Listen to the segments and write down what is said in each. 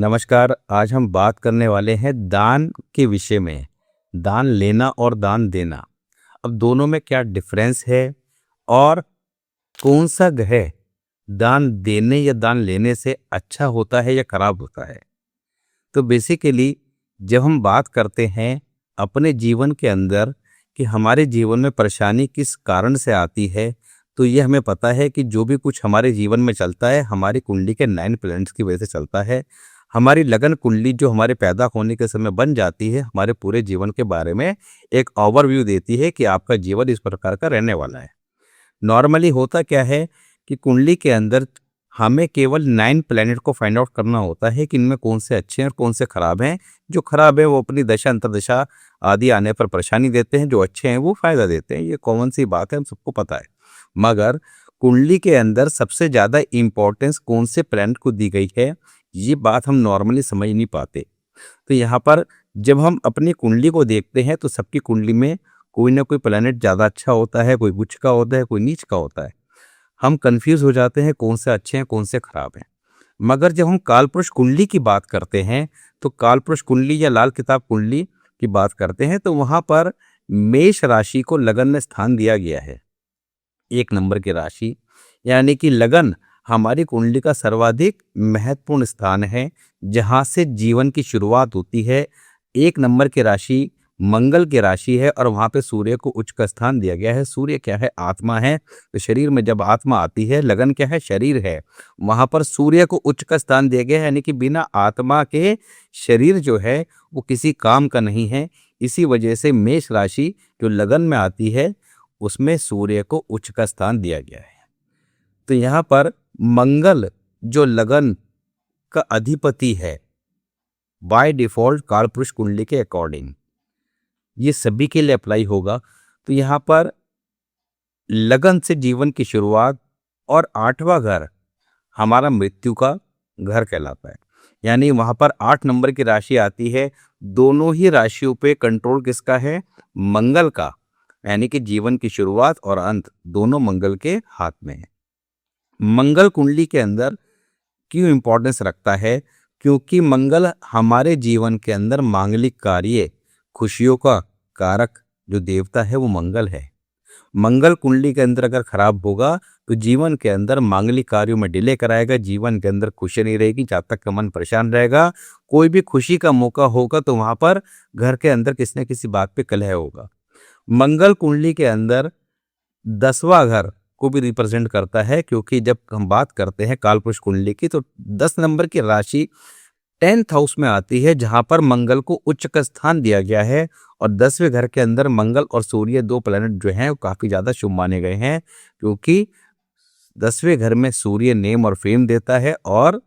नमस्कार। आज हम बात करने वाले हैं दान के विषय में। दान लेना और दान देना, अब दोनों में क्या डिफरेंस है और कौन सा ग्रह दान देने या दान लेने से अच्छा होता है या खराब होता है। तो बेसिकली जब हम बात करते हैं अपने जीवन के अंदर कि हमारे जीवन में परेशानी किस कारण से आती है, तो ये हमें पता है कि जो भी कुछ हमारे जीवन में चलता है हमारी कुंडली के 9 प्लैनेट्स की वजह से चलता है। हमारी लगन कुंडली जो हमारे पैदा होने के समय बन जाती है, हमारे पूरे जीवन के बारे में एक ओवरव्यू देती है कि आपका जीवन इस प्रकार का रहने वाला है। नॉर्मली होता क्या है कि कुंडली के अंदर हमें केवल 9 प्लैनेट को फाइंड आउट करना होता है कि इनमें कौन से अच्छे हैं और कौन से खराब हैं। जो खराब है वो अपनी दशा अंतर्दशा आदि आने पर परेशानी देते हैं, जो अच्छे हैं वो फायदा देते हैं। ये कॉमन सी बात है, हम सबको पता है। मगर कुंडली के अंदर सबसे ज़्यादा इम्पोर्टेंस कौन से प्लैनेट को दी गई है, ये बात हम नॉर्मली समझ नहीं पाते। तो यहाँ पर जब हम अपनी कुंडली को देखते हैं तो सबकी कुंडली में कोई ना कोई प्लैनेट ज़्यादा अच्छा होता है, कोई उच्च का होता है, कोई नीच का होता है। हम कंफ्यूज हो जाते हैं कौन से अच्छे हैं कौन से खराब हैं। मगर जब हम कालपुरुष कुंडली की बात करते हैं तो कालपुरुष कुंडली या लाल किताब कुंडली की बात करते हैं तो वहाँ पर मेष राशि को लगन में स्थान दिया गया है, 1 नंबर की राशि। यानी कि लगन हमारी कुंडली का सर्वाधिक महत्वपूर्ण स्थान है, जहाँ से जीवन की शुरुआत होती है। 1 नंबर की राशि मंगल की राशि है और वहाँ पे सूर्य को उच्च का स्थान दिया गया है। सूर्य क्या है? आत्मा है। तो शरीर में जब आत्मा आती है, लगन क्या है? शरीर है। वहाँ पर सूर्य को उच्च का स्थान दिया गया है, यानी कि बिना आत्मा के शरीर जो है वो किसी काम का नहीं है। इसी वजह से मेष राशि जो लगन में आती है उसमें सूर्य को उच्च का स्थान दिया गया है। तो यहाँ पर मंगल जो लगन का अधिपति है, बाय डिफॉल्ट कालपुरुष कुंडली के अकॉर्डिंग ये सभी के लिए अप्लाई होगा। तो यहाँ पर लगन से जीवन की शुरुआत और 8वां घर हमारा मृत्यु का घर कहलाता है। यानी वहाँ पर 8 नंबर की राशि आती है। दोनों ही राशियों पे कंट्रोल किसका है? मंगल का। यानी कि जीवन की शुरुआत और अंत दोनों मंगल के हाथ में है। मंगल कुंडली के अंदर क्यों इंपॉर्टेंस रखता है? क्योंकि मंगल हमारे जीवन के अंदर मांगलिक कार्य, खुशियों का कारक जो देवता है वो मंगल है। मंगल कुंडली के अंदर अगर खराब होगा तो जीवन के अंदर मांगलिक कार्यों में डिले कराएगा, जीवन के अंदर खुशी नहीं रहेगी, जातक का मन परेशान रहेगा। कोई भी खुशी का मौका होगा तो वहां पर घर के अंदर किसी न किसी बात पे कलह होगा। मंगल कुंडली के अंदर 10वां घर को भी रिप्रेजेंट करता है, क्योंकि जब हम बात करते हैं कालपुरुष कुंडली की तो 10 नंबर की राशि 10th हाउस में आती है, जहां पर मंगल को उच्च का स्थान दिया गया है। और 10वें घर के अंदर मंगल और सूर्य 2 प्लैनेट जो हैं वो काफी ज्यादा शुभ माने गए हैं, क्योंकि 10वें घर में सूर्य नेम और फेम देता है और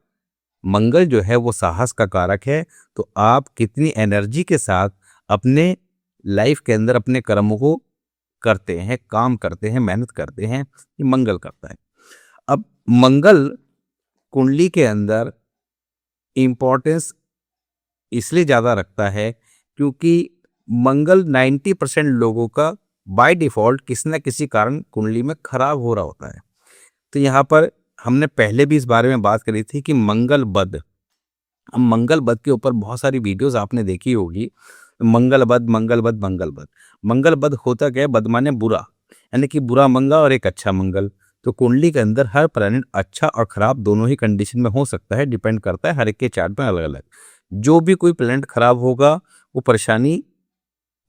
मंगल जो है वो साहस का कारक है। तो आप कितनी एनर्जी के साथ अपने लाइफ के अंदर अपने कर्मों को करते हैं, काम करते हैं, मेहनत करते हैं, ये मंगल करता है। अब मंगल कुंडली के अंदर इंपॉर्टेंस इसलिए ज़्यादा रखता है क्योंकि मंगल 90% लोगों का बाय डिफ़ॉल्ट किसी न किसी कारण कुंडली में खराब हो रहा होता है। तो यहाँ पर हमने पहले भी इस बारे में बात करी थी कि मंगल बद, अब मंगल बद के ऊपर बहुत सारी वीडियोस आपने देखी होगी। मंगल बद, मंगल बद, मंगल बद। मंगल बद होता क्या है? बद माने बुरा, यानी कि बुरा मंगल और एक अच्छा मंगल। तो कुंडली के अंदर हर प्लैनेट अच्छा और खराब दोनों ही कंडीशन में हो सकता है, डिपेंड करता है हर एक के चार्ट में अलग अलग। जो भी कोई प्लैनेट खराब होगा वो परेशानी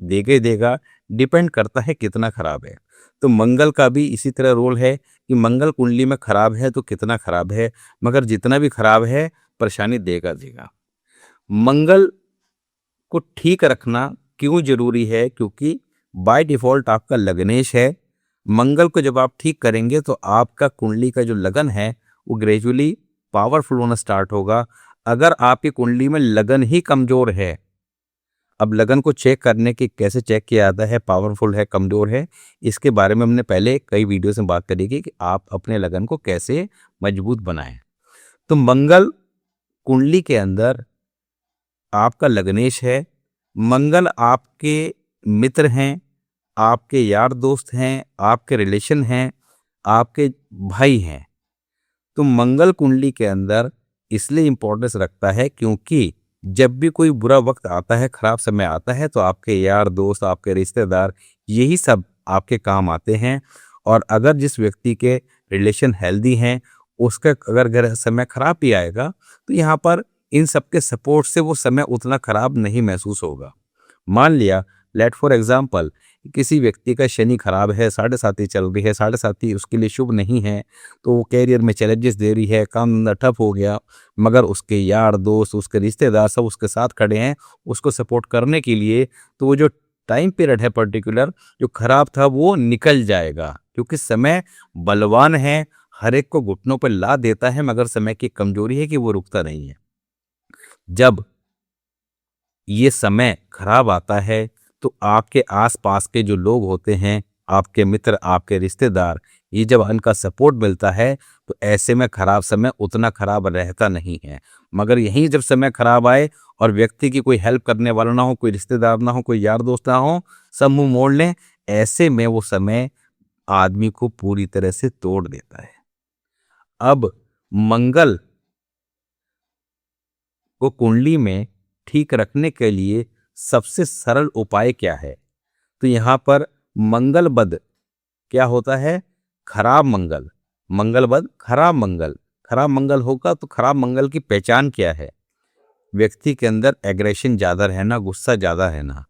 देगा ही देगा, डिपेंड करता है कितना खराब है। तो मंगल का भी इसी तरह रोल है कि मंगल कुंडली में खराब है तो कितना खराब है, मगर जितना भी खराब है परेशानी देगा देगा। मंगल को ठीक रखना क्यों जरूरी है? क्योंकि बाय डिफॉल्ट आपका लग्नेश है। मंगल को जब आप ठीक करेंगे तो आपका कुंडली का जो लगन है वो ग्रेजुअली पावरफुल होना स्टार्ट होगा। अगर आपकी कुंडली में लगन ही कमजोर है, अब लगन को चेक करने की कैसे चेक किया जाता है, पावरफुल है कमजोर है, इसके बारे में हमने पहले कई वीडियोस में बात करी कि आप अपने लगन को कैसे मजबूत बनाएं। तो मंगल कुंडली के अंदर आपका लग्नेश है। मंगल आपके मित्र हैं, आपके यार दोस्त हैं, आपके रिलेशन हैं, आपके भाई हैं। तो मंगल कुंडली के अंदर इसलिए इम्पोर्टेंस रखता है क्योंकि जब भी कोई बुरा वक्त आता है, खराब समय आता है, तो आपके यार दोस्त, आपके रिश्तेदार, यही सब आपके काम आते हैं। और अगर जिस व्यक्ति के रिलेशन हेल्दी हैं, उसका अगर घर समय खराब भी आएगा, तो यहाँ पर इन सबके सपोर्ट से वो समय उतना खराब नहीं महसूस होगा। मान लिया, लेट फॉर एग्जाम्पल, किसी व्यक्ति का शनि खराब है, साढ़े साथी चल रही है, साढ़े साथी उसके लिए शुभ नहीं है, तो वो कैरियर में चैलेंजेस दे रही है, काम धंधा ठप हो गया, मगर उसके यार दोस्त, उसके रिश्तेदार सब उसके साथ खड़े हैं उसको सपोर्ट करने के लिए। तो वो जो टाइम पीरियड है पर्टिकुलर जो खराब था वो निकल जाएगा, क्योंकि समय बलवान है, हर एक को घुटनों पर ला देता है, मगर समय की कमजोरी है कि वो रुकता नहीं है। जब ये समय खराब आता है तो आपके आसपास के जो लोग होते हैं, आपके मित्र, आपके रिश्तेदार, ये जब इनका सपोर्ट मिलता है तो ऐसे में खराब समय उतना खराब रहता नहीं है। मगर यहीं जब समय खराब आए और व्यक्ति की कोई हेल्प करने वाला ना हो, कोई रिश्तेदार ना हो, कोई यार दोस्त ना हो, सब मुंह मोड़ लें, ऐसे में वो समय आदमी को पूरी तरह से तोड़ देता है। अब मंगल को कुंडली में ठीक रखने के लिए सबसे सरल उपाय क्या है? तो यहाँ पर मंगल बद क्या होता है? खराब मंगल। मंगल बद खराब मंगल। खराब मंगल होगा तो खराब मंगल की पहचान क्या है? व्यक्ति के अंदर एग्रेशन ज्यादा रहना, गुस्सा ज्यादा रहना।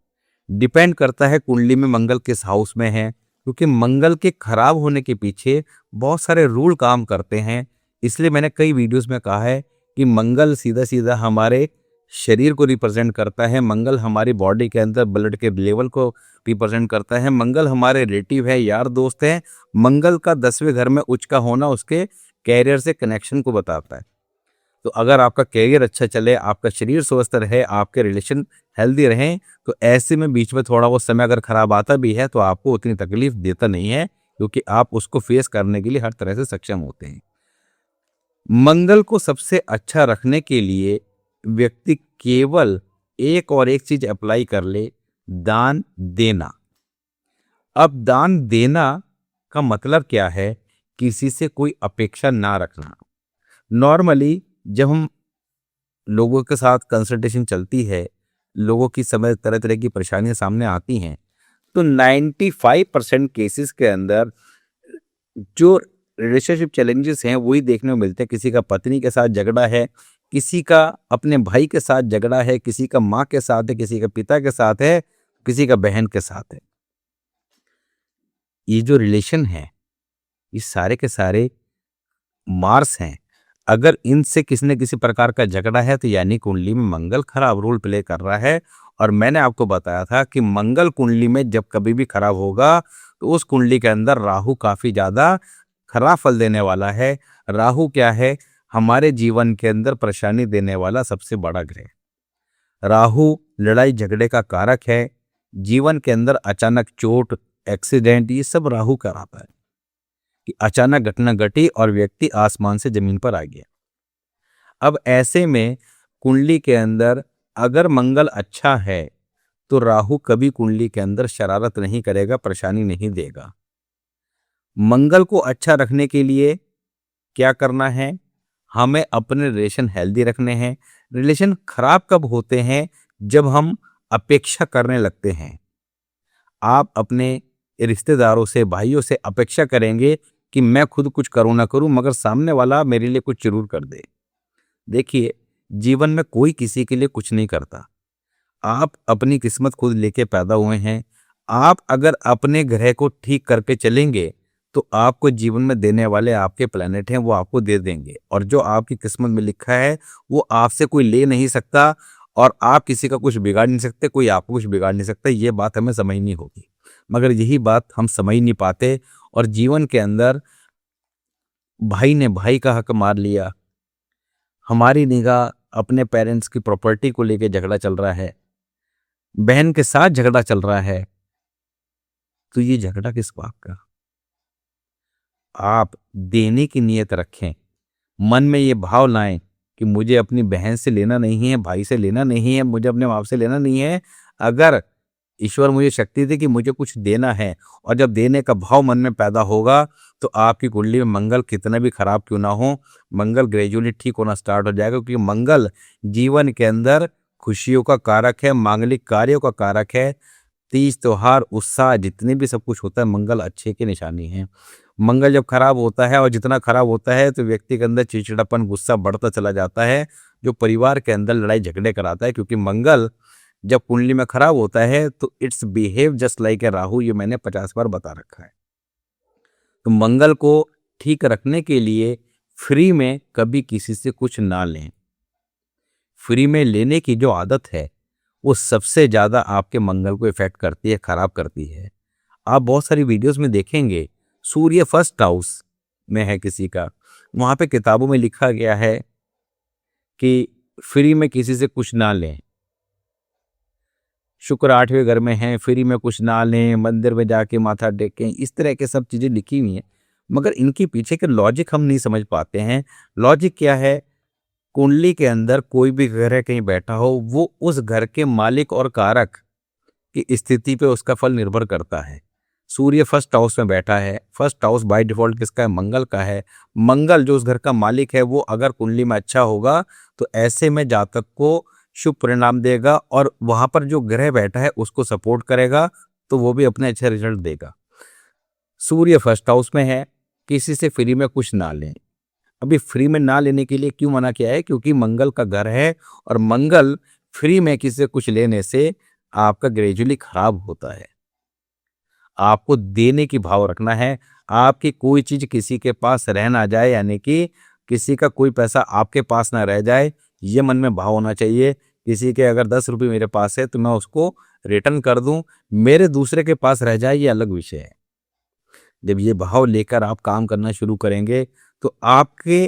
डिपेंड करता है कुंडली में मंगल किस हाउस में है, क्योंकि मंगल के खराब होने के पीछे बहुत सारे रूल काम करते हैं। इसलिए मैंने कई वीडियोस में कहा है कि मंगल सीधा सीधा हमारे शरीर को रिप्रेजेंट करता है, मंगल हमारी बॉडी के अंदर ब्लड के लेवल को रिप्रेजेंट करता है, मंगल हमारे रिलेटिव है, यार दोस्त है। मंगल का 10वें घर में उच्च का होना उसके कैरियर से कनेक्शन को बताता है। तो अगर आपका कैरियर अच्छा चले, आपका शरीर स्वस्थ रहे, आपके रिलेशन हेल्दी रहें, तो ऐसे में बीच में थोड़ा वो समय अगर खराब आता भी है तो आपको उतनी तकलीफ देता नहीं है, क्योंकि आप उसको फेस करने के लिए हर तरह से सक्षम होते हैं। मंगल को सबसे अच्छा रखने के लिए व्यक्ति केवल एक और एक चीज अप्लाई कर ले, दान देना। अब दान देना का मतलब क्या है? किसी से कोई अपेक्षा ना रखना। नॉर्मली जब हम लोगों के साथ कंसल्टेशन चलती है, लोगों की समय तरह तरह की परेशानियां सामने आती हैं, तो 95% केसेस के अंदर जो रिलेशनशिप चैलेंजेस हैं वही देखने को मिलते हैं। किसी का पत्नी के साथ झगड़ा है, किसी का अपने भाई के साथ झगड़ा है, किसी का माँ के साथ है, किसी का पिता के साथ है, किसी का बहन के साथ है। ये जो रिलेशन है ये सारे के सारे मार्स हैं। अगर इनसे किसी न किसी प्रकार का झगड़ा है तो यानी कुंडली में मंगल खराब रोल प्ले कर रहा है। और मैंने आपको बताया था कि मंगल कुंडली में जब कभी भी खराब होगा तो उस कुंडली के अंदर राहु काफी ज्यादा खराब फल देने वाला है। राहु क्या है? हमारे जीवन के अंदर परेशानी देने वाला सबसे बड़ा ग्रह। राहु लड़ाई झगड़े का कारक है। जीवन के अंदर अचानक चोट, एक्सीडेंट, ये सब राहु कराता है कि अचानक घटना घटी और व्यक्ति आसमान से जमीन पर आ गया। अब ऐसे में कुंडली के अंदर अगर मंगल अच्छा है तो राहु कभी कुंडली के अंदर शरारत नहीं करेगा, परेशानी नहीं देगा। मंगल को अच्छा रखने के लिए क्या करना है? हमें अपने रिलेशन हेल्दी रखने हैं। रिलेशन खराब कब होते हैं? जब हम अपेक्षा करने लगते हैं। आप अपने रिश्तेदारों से, भाइयों से अपेक्षा करेंगे कि मैं खुद कुछ करूं ना करूं मगर सामने वाला मेरे लिए कुछ जरूर कर दे। देखिए, जीवन में कोई किसी के लिए कुछ नहीं करता। आप अपनी किस्मत खुद लेके पैदा हुए हैं। आप अगर अपने ग्रह को ठीक करके चलेंगे तो आपको जीवन में देने वाले आपके प्लैनेट हैं वो आपको दे देंगे, और जो आपकी किस्मत में लिखा है वो आपसे कोई ले नहीं सकता, और आप किसी का कुछ बिगाड़ नहीं सकते, कोई आपको कुछ बिगाड़ नहीं सकता। ये बात हमें समझनी होगी, मगर यही बात हम समझ नहीं पाते। और जीवन के अंदर भाई ने भाई का हक मार लिया, हमारी निगाह अपने पेरेंट्स की प्रॉपर्टी को लेकर झगड़ा चल रहा है, बहन के साथ झगड़ा चल रहा है, तो ये झगड़ा किस बात का? आप देने की नीयत रखें, मन में ये भाव लाएं कि मुझे अपनी बहन से लेना नहीं है, भाई से लेना नहीं है, मुझे अपने बाप से लेना नहीं है। अगर ईश्वर मुझे शक्ति दे कि मुझे कुछ देना है, और जब देने का भाव मन में पैदा होगा तो आपकी कुंडली में मंगल कितना भी खराब क्यों ना हो, मंगल ग्रेजुअली ठीक होना स्टार्ट हो जाएगा, क्योंकि मंगल जीवन के अंदर खुशियों का कारक है, मांगलिक कार्यों का कारक है। तीज त्योहार उत्साह जितने भी सब कुछ होता है मंगल अच्छे की निशानी है। मंगल जब खराब होता है, और जितना खराब होता है तो व्यक्ति के अंदर चिड़चिड़ापन, गुस्सा बढ़ता चला जाता है, जो परिवार के अंदर लड़ाई झगड़े कराता है। क्योंकि मंगल जब कुंडली में खराब होता है तो it's behave just like a Rahu, ये मैंने 50 बार बता रखा है। तो मंगल को ठीक रखने के लिए फ्री में कभी किसी से कुछ ना लें। फ्री में लेने की जो आदत है वो सबसे ज्यादा आपके मंगल को इफेक्ट करती है, खराब करती है। आप बहुत सारी वीडियोस में देखेंगे, सूर्य फर्स्ट हाउस में है किसी का, वहां पे किताबों में लिखा गया है कि फ्री में किसी से कुछ ना लें। शुक्र 8वें घर में है, फ्री में कुछ ना लें, मंदिर में जाके माथा टेकें, इस तरह के सब चीजें लिखी हुई हैं। मगर इनके पीछे के लॉजिक हम नहीं समझ पाते हैं। लॉजिक क्या है? कुंडली के अंदर कोई भी ग्रह कहीं बैठा हो, वो उस घर के मालिक और कारक की स्थिति पे उसका फल निर्भर करता है। सूर्य फर्स्ट हाउस में बैठा है, फर्स्ट हाउस बाय डिफॉल्ट किसका है? मंगल का है। मंगल जो उस घर का मालिक है वो अगर कुंडली में अच्छा होगा तो ऐसे में जातक को शुभ परिणाम देगा, और वहां पर जो ग्रह बैठा है उसको सपोर्ट करेगा, तो वो भी अपने अच्छे रिजल्ट देगा। सूर्य फर्स्ट हाउस में है, किसी से फ्री में कुछ ना लें। अभी फ्री में ना लेने के लिए क्यों मना किया है? क्योंकि मंगल का घर है, और मंगल फ्री में किसी से कुछ लेने से आपका ग्रेजुअली खराब होता है। आपको देने की भाव रखना है। आपकी कोई चीज किसी के पास रह ना जाए, यानी कि किसी का कोई पैसा आपके पास ना रह जाए, ये मन में भाव होना चाहिए। किसी के अगर 10 रुपये मेरे पास है तो मैं उसको रिटर्न कर दूं, मेरे दूसरे के पास रह जाए ये अलग विषय है। जब ये भाव लेकर आप काम करना शुरू करेंगे तो आपके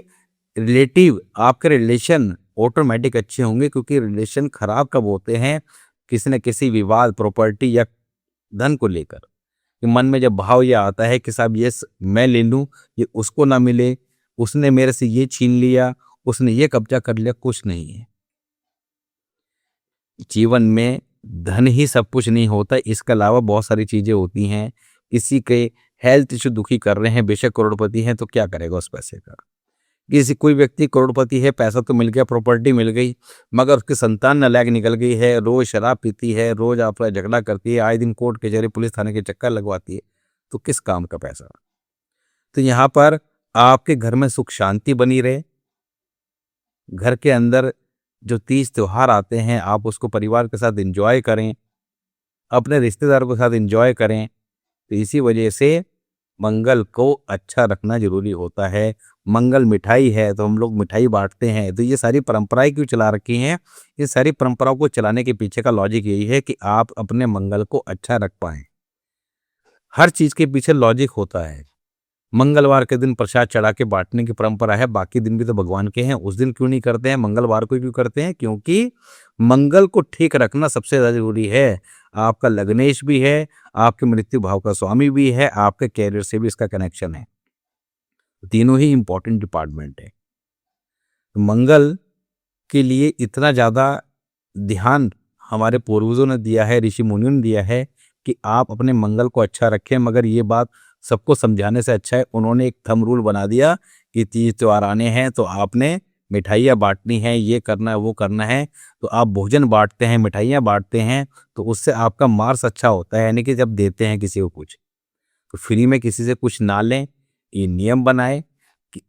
रिलेटिव, आपके रिलेशन ऑटोमेटिक अच्छे होंगे। क्योंकि रिलेशन खराब कब होते हैं? किसी न किसी विवाद, प्रॉपर्टी या धन को लेकर। कि मन में जब भाव ये आता है कि साहब ये मैं ले लूं, ये उसको ना मिले, उसने मेरे से ये छीन लिया, उसने ये कब्जा कर लिया, कुछ नहीं है। जीवन में धन ही सब कुछ नहीं होता, इसके अलावा बहुत सारी चीजें होती हैं। किसी के हेल्थ इशू दुखी कर रहे हैं, बेशक करोड़पति हैं, तो क्या करेगा उस पैसे का? किसी कोई व्यक्ति करोड़पति है, पैसा तो मिल गया, प्रॉपर्टी मिल गई, मगर उसकी संतान नालायक निकल गई है, रोज शराब पीती है, रोज आपस झगड़ा करती है, आए दिन कोर्ट कचहरी पुलिस थाने के चक्कर लगवाती है, तो किस काम का पैसा? तो यहाँ पर आपके घर में सुख शांति बनी रहे। घर के अंदर जो तीज त्योहार आते हैं आप उसको परिवार के साथ एंजॉय करें, अपने रिश्तेदारों के साथ एंजॉय करें। तो इसी वजह से मंगल को अच्छा रखना जरूरी होता है। मंगल मिठाई है तो हम लोग मिठाई बांटते हैं। तो ये सारी परंपराएं क्यों चला रखी हैं? ये सारी परंपराओं को चलाने के पीछे का लॉजिक यही है कि आप अपने मंगल को अच्छा रख पाएं। हर चीज के पीछे लॉजिक होता है। मंगलवार के दिन प्रसाद चढ़ा के बांटने की परंपरा है, बाकी दिन भी तो भगवान के हैं, उस दिन क्यों नहीं करते हैं? मंगलवार को क्यों करते हैं? क्योंकि मंगल को ठीक रखना सबसे ज्यादा जरूरी है। आपका लग्नेश भी है, आपके मृत्यु भाव का स्वामी भी है, आपके कैरियर से भी इसका कनेक्शन है। तीनों ही इंपॉर्टेंट डिपार्टमेंट है। मंगल के लिए इतना ज्यादा ध्यान हमारे पूर्वजों ने दिया है, ऋषि मुनियों ने दिया है कि आप अपने मंगल को अच्छा रखें। मगर ये बात सबको समझाने से अच्छा है उन्होंने एक थंब रूल बना दिया कि तीज त्योहार आने हैं तो आपने मिठाइयाँ बांटनी है, ये करना है, वो करना है। तो आप भोजन बांटते हैं, मिठाइयाँ बांटते हैं, तो उससे आपका मार्स अच्छा होता है। यानी कि जब देते हैं किसी को कुछ तो फ्री में किसी से कुछ ना लें। ये नियम बनाए कि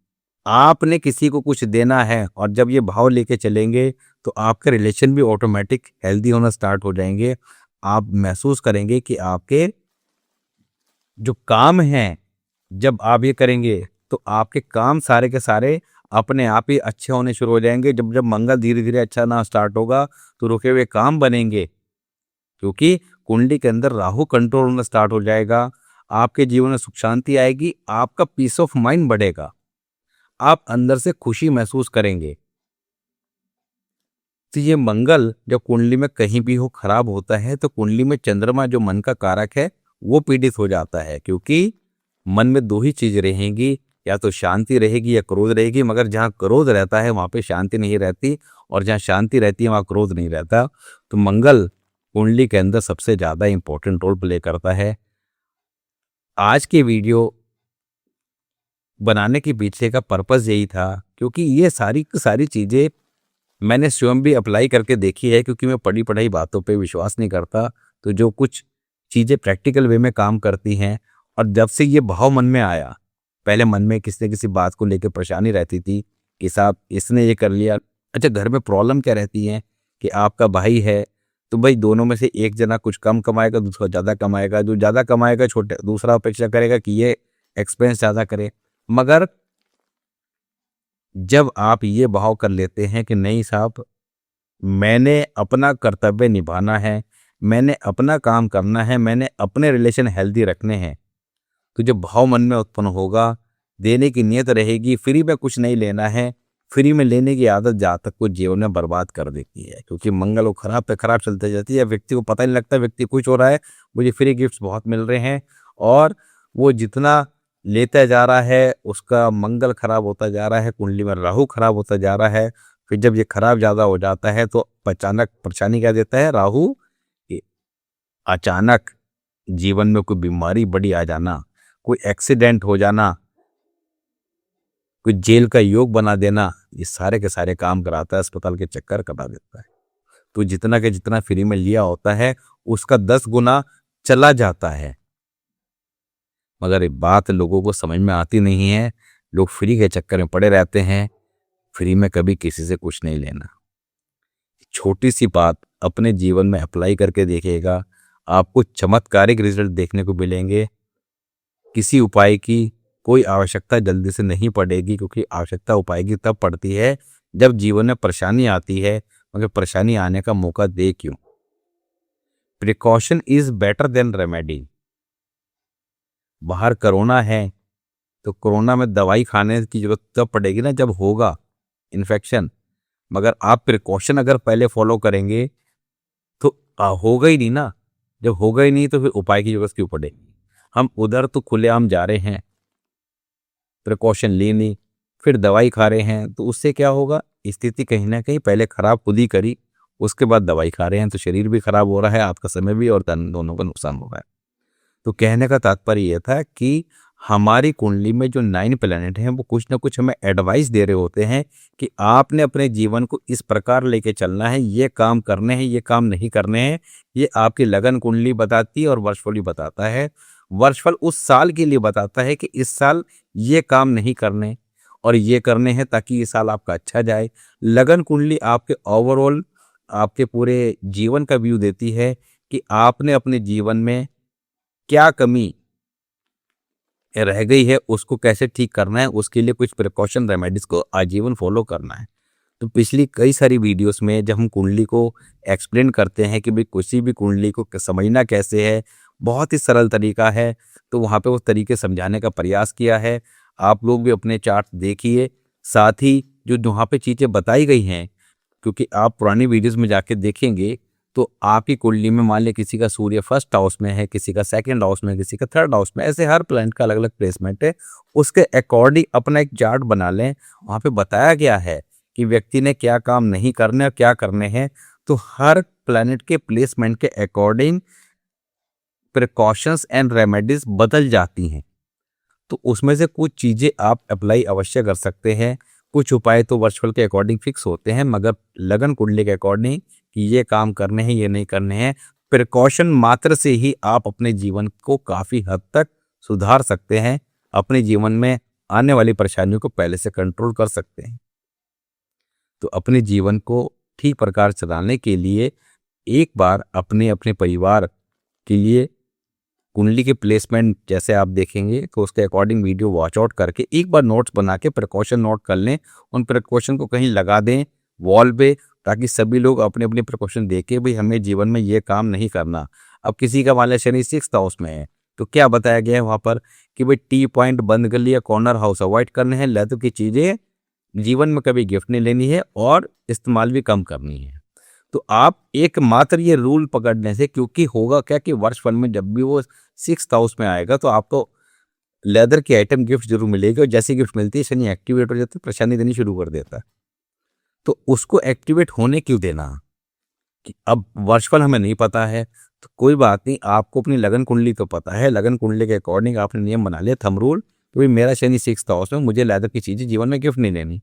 आपने किसी को कुछ देना है, और जब ये भाव लेके चलेंगे तो आपके रिलेशन भी ऑटोमेटिक हेल्दी होना स्टार्ट हो जाएंगे। आप महसूस करेंगे कि आपके जो काम हैं, जब आप ये करेंगे तो आपके काम सारे के सारे अपने आप ही अच्छे होने शुरू हो जाएंगे। जब जब मंगल धीरे धीरे अच्छा ना स्टार्ट होगा तो रुके हुए काम बनेंगे, क्योंकि कुंडली के अंदर राहु कंट्रोल होना स्टार्ट हो जाएगा। आपके जीवन में सुख शांति आएगी, आपका पीस ऑफ माइंड बढ़ेगा, आप अंदर से खुशी महसूस करेंगे। तो ये मंगल जब कुंडली में कहीं भी हो खराब होता है तो कुंडली में चंद्रमा जो मन का कारक है वो पीड़ित हो जाता है। क्योंकि मन में दो ही चीज रहेंगी, या तो शांति रहेगी या क्रोध रहेगी। मगर जहाँ क्रोध रहता है वहां पे शांति नहीं रहती, और जहाँ शांति रहती है वहां क्रोध नहीं रहता। तो मंगल कुंडली के अंदर सबसे ज़्यादा इंपॉर्टेंट रोल प्ले करता है। आज की वीडियो बनाने के पीछे का पर्पस यही था, क्योंकि ये सारी की सारी चीज़ें मैंने स्वयं भी अप्लाई करके देखी है, क्योंकि मैं पढ़ी पढ़ाई बातों पे विश्वास नहीं करता। तो जो कुछ चीज़ें प्रैक्टिकल वे में काम करती हैं, और जब से ये भाव मन में आया, पहले मन में किसी न किसी बात को लेकर परेशानी रहती थी कि साहब इसने ये कर लिया। अच्छा, घर में प्रॉब्लम क्या रहती है कि आपका भाई है, तो भाई दोनों में से एक जना कुछ कम कमाएगा, दूसरा ज़्यादा कमाएगा। जो ज़्यादा कमाएगा छोटे दूसरा अपेक्षा करेगा कि ये एक्सपेंस ज़्यादा करे। मगर जब आप ये भाव कर लेते हैं कि नहीं साहब, मैंने अपना कर्तव्य निभाना है, मैंने अपना काम करना है, मैंने अपने रिलेशन हेल्दी रखने हैं, तो जब भाव मन में उत्पन्न होगा, देने की नियत रहेगी, फ्री में कुछ नहीं लेना है। फ्री में लेने की आदत जातक को जीवन में बर्बाद कर देती है, क्योंकि मंगल वो खराब पे खराब चलते जाती है। व्यक्ति को पता नहीं लगता व्यक्ति खुश हो रहा है, मुझे फ्री गिफ्ट्स बहुत मिल रहे हैं, और वो जितना लेता जा रहा है उसका मंगल खराब होता जा रहा है, कुंडली में राहु खराब होता जा रहा है। फिर जब ये खराब ज़्यादा हो जाता है तो अचानक परेशानी क्या देता है राहु, कि अचानक जीवन में कोई बीमारी बड़ी आ जाना, कोई एक्सीडेंट हो जाना, कोई जेल का योग बना देना, ये सारे के सारे काम कराता है, अस्पताल के चक्कर कटा देता है। तो जितना के जितना फ्री में लिया होता है उसका 10 गुना चला जाता है। मगर ये बात लोगों को समझ में आती नहीं है। लोग फ्री के चक्कर में पड़े रहते हैं। फ्री में कभी किसी से कुछ नहीं लेना। छोटी सी बात अपने जीवन में अप्लाई करके देखिएगा, आपको चमत्कारिक रिजल्ट देखने को मिलेंगे। किसी उपाय की कोई आवश्यकता जल्दी से नहीं पड़ेगी, क्योंकि आवश्यकता उपाय की तब पड़ती है जब जीवन में परेशानी आती है। मगर परेशानी आने का मौका दे क्यों? Precaution is better than remedy. बाहर कोरोना है तो कोरोना में दवाई खाने की जरूरत तब पड़ेगी ना जब होगा इन्फेक्शन। मगर आप प्रिकॉशन अगर पहले फॉलो करेंगे तो होगा ही नहीं ना। जब होगा ही नहीं तो फिर उपाय की जरूरत क्यों पड़ेगी? हम उधर तो खुलेआम जा रहे हैं, प्रिकॉशन ली नहीं, फिर दवाई खा रहे हैं, तो उससे क्या होगा? स्थिति कहीं ना कहीं पहले खराब खुद ही करी, उसके बाद दवाई खा रहे हैं, तो शरीर भी खराब हो रहा है, आपका समय भी और धन दोनों का नुकसान हो रहा है। तो कहने का तात्पर्य यह था कि हमारी कुंडली में जो 9 प्लैनेट हैं वो कुछ ना कुछ हमें एडवाइस दे रहे होते हैं कि आपने अपने जीवन को इस प्रकार लेके चलना है, ये काम करने हैं, ये काम नहीं करने हैं। ये आपकी लगन कुंडली बताती है और वर्षफल भी बताता है। वर्षफल उस साल के लिए बताता है कि इस साल ये काम नहीं करने और ये करने हैं ताकि ये साल आपका अच्छा जाए। लगन कुंडली आपके ओवरऑल आपके पूरे जीवन का व्यू देती है कि आपने अपने जीवन में क्या कमी रह गई है, उसको कैसे ठीक करना है, उसके लिए कुछ प्रिकॉशन रेमेडीज को आजीवन फॉलो करना है। तो पिछली कई सारी वीडियोस में जब हम कुंडली को एक्सप्लेन करते हैं कि भाई किसी भी कुंडली को समझना कैसे है, बहुत ही सरल तरीका है, तो वहाँ पे वो तरीके समझाने का प्रयास किया है। आप लोग भी अपने चार्ट देखिए, साथ ही जो वहाँ पे चीज़ें बताई गई हैं, क्योंकि आप पुरानी वीडियोस में जाके देखेंगे तो आपकी कुंडली में मान लिया किसी का सूर्य फर्स्ट हाउस में है, किसी का सेकंड हाउस में, किसी का थर्ड हाउस में, ऐसे हर प्लैनेट का अलग अलग प्लेसमेंट है। उसके अकॉर्डिंग अपना एक चार्ट बना लें, वहाँ पे बताया गया है कि व्यक्ति ने क्या काम नहीं करने और क्या करने हैं। तो हर प्लैनेट के प्लेसमेंट के अकॉर्डिंग प्रिकॉशंस एंड रेमेडीज बदल जाती हैं। तो उसमें से कुछ चीज़ें आप अप्लाई अवश्य कर सकते हैं। कुछ उपाय तो वर्चुअल के अकॉर्डिंग फिक्स होते हैं, मगर लगन कुंडली के अकॉर्डिंग कि ये काम करने हैं, ये नहीं करने हैं। प्रिकॉशन मात्र से ही आप अपने जीवन को काफ़ी हद तक सुधार सकते हैं, अपने जीवन में आने वाली परेशानियों को पहले से कंट्रोल कर सकते हैं। तो अपने जीवन को ठीक प्रकार चलाने के लिए एक बार अपने अपने परिवार के लिए कुंडली के प्लेसमेंट जैसे आप देखेंगे तो उसके अकॉर्डिंग वीडियो वॉच आउट करके एक बार नोट्स बना के प्रिकॉशन नोट कर लें। उन प्रिकॉशन को कहीं लगा दें वॉल पे, ताकि सभी लोग अपने अपने प्रिकॉशन देके भाई हमें जीवन में ये काम नहीं करना। अब किसी का मान लिया शनि 6th हाउस में है, तो क्या बताया गया है वहाँ पर कि भाई टी पॉइंट बंद कर लिया, कॉर्नर हाउस अवॉइड करने हैं, लेदर की चीज़ें जीवन में कभी गिफ्ट नहीं लेनी है और इस्तेमाल भी कम करनी है। तो आप एकमात्र ये रूल पकड़ने से, क्योंकि होगा क्या कि वर्ष फल में जब भी वो 6th हाउस में आएगा तो आपको लेदर की आइटम गिफ्ट जरूर मिलेगी, और जैसी गिफ्ट मिलती है शनि एक्टिवेट हो जाता है, परेशानी देनी शुरू कर देता है। तो उसको एक्टिवेट होने क्यों देना? कि अब वर्षफल हमें नहीं पता है तो कोई बात नहीं, आपको अपनी लगन कुंडली तो पता है, लगन कुंडली के अकॉर्डिंग आपने नियम बना लिया, थंब रूल, तो भाई मेरा शनि 6th हाउस में, मुझे लेदर की चीज़ें जीवन में गिफ्ट नहीं लेनी।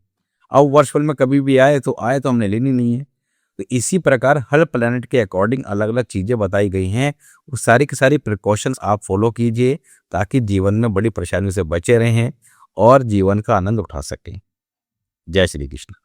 अब वर्षफल में कभी भी आए तो हमने लेनी नहीं है। तो इसी प्रकार हर प्लैनेट के अकॉर्डिंग अलग अलग चीज़ें बताई गई हैं, वो सारी की सारी प्रिकॉशंस आप फॉलो कीजिए ताकि जीवन में बड़ी परेशानियों से बचे रहें और जीवन का आनंद उठा सकें। जय श्री कृष्ण।